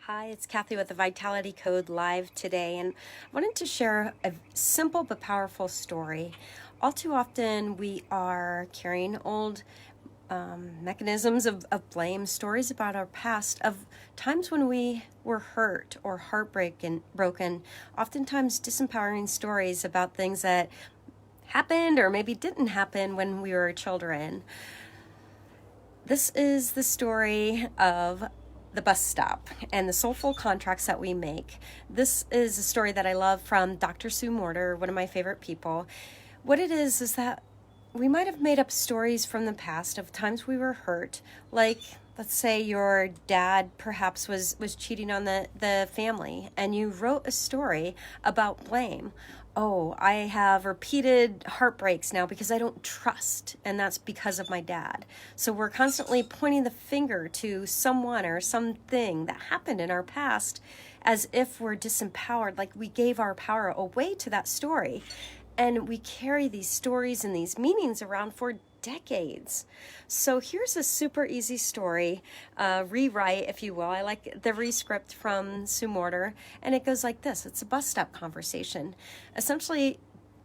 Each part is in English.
Hi, it's Kathy with the Vitality Code live today, and I wanted to share a simple but powerful story. All too often, we are carrying old mechanisms of blame, stories about our past, of times when we were hurt or broken, oftentimes disempowering stories about things that happened or maybe didn't happen when we were children. This is the story of the bus stop and the soulful contracts that we make. This is a story that I love from Dr. Sue Morter, one of my favorite people. What it is that we might have made up stories from the past of times we were hurt, like let's say your dad perhaps was cheating on the family, and you wrote a story about blame. Oh, I have repeated heartbreaks now because I don't trust, and that's because of my dad. So we're constantly pointing the finger to someone or something that happened in our past as if we're disempowered, like we gave our power away to that story. And we carry these stories and these meanings around for decades. So here's a super easy story, rewrite, if you will. I like the rescript from Sue Morter, and it goes like this. It's a bus stop conversation. Essentially,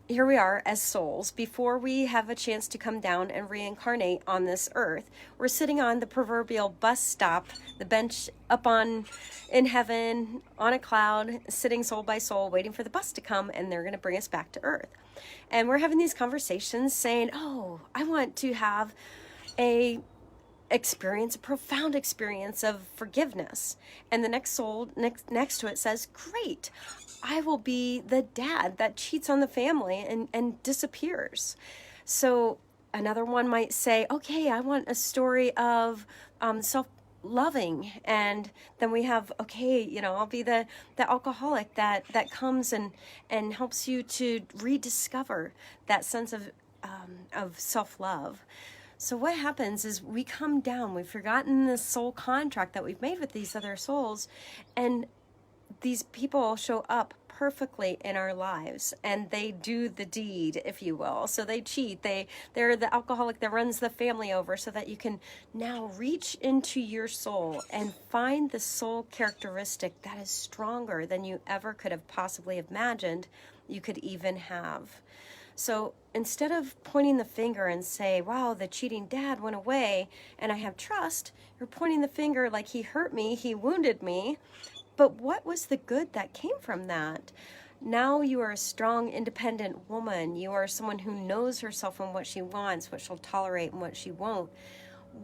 here we are as souls before we have a chance to come down and reincarnate on this earth. We're sitting on the proverbial bus stop, the bench up in heaven on a cloud, sitting soul by soul, waiting for the bus to come, and they're going to bring us back to earth. And we're having these conversations saying, oh, I want to have a profound experience of forgiveness. And the next soul next to it says, great, I will be the dad that cheats on the family and disappears. So another one might say, okay, I want a story of self-loving. And then we have, okay, I'll be the alcoholic that comes and helps you to rediscover that sense of self-love. So what happens is we come down, we've forgotten the soul contract that we've made with these other souls, and these people show up perfectly in our lives, and they do the deed, if you will. So they cheat, they're the alcoholic that runs the family over, so that you can now reach into your soul and find the soul characteristic that is stronger than you ever could have possibly imagined you could even have. So instead of pointing the finger and say, wow, the cheating dad went away and I have trust, you're pointing the finger like he hurt me, he wounded me. But what was the good that came from that? Now you are a strong, independent woman. You are someone who knows herself and what she wants, what she'll tolerate and what she won't.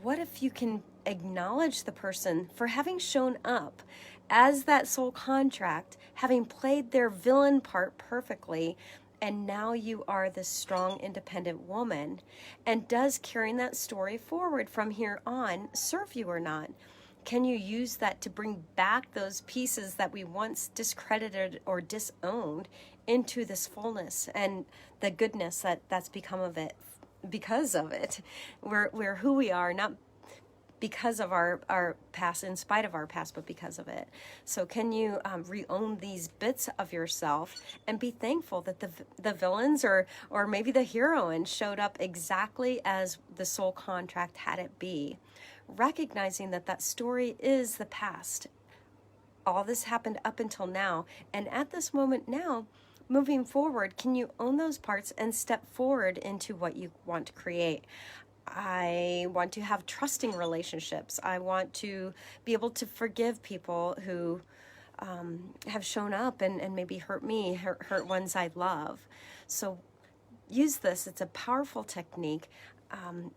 What if you can acknowledge the person for having shown up as that soul contract, having played their villain part perfectly, and now you are this strong, independent woman? And does carrying that story forward from here on serve you or not? Can you use that to bring back those pieces that we once discredited or disowned into this fullness and the goodness that's become of it because of it? We're who we are, not because of our past, in spite of our past, but because of it. So can you re-own these bits of yourself and be thankful that the villains or maybe the heroine showed up exactly as the soul contract had it be? Recognizing that story is the past. All this happened up until now. And at this moment now, moving forward, can you own those parts and step forward into what you want to create? I want to have trusting relationships. I want to be able to forgive people who have shown up and maybe hurt me, hurt ones I love. So use this. It's a powerful technique.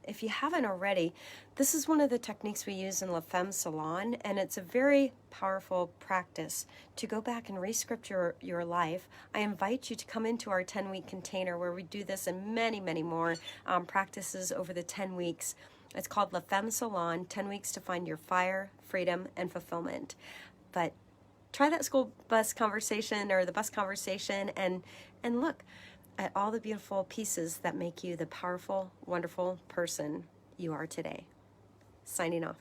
If you haven't already, this is one of the techniques we use in Femme Salon, and it's a very powerful practice to go back and rescript your life. I invite you to come into our 10-week container where we do this and many, many more practices over the 10 weeks. It's called Femme Salon, 10 weeks to find your fire, freedom, and fulfillment. But try that school bus conversation or the bus conversation and look at all the beautiful pieces that make you the powerful, wonderful person you are today. Signing off.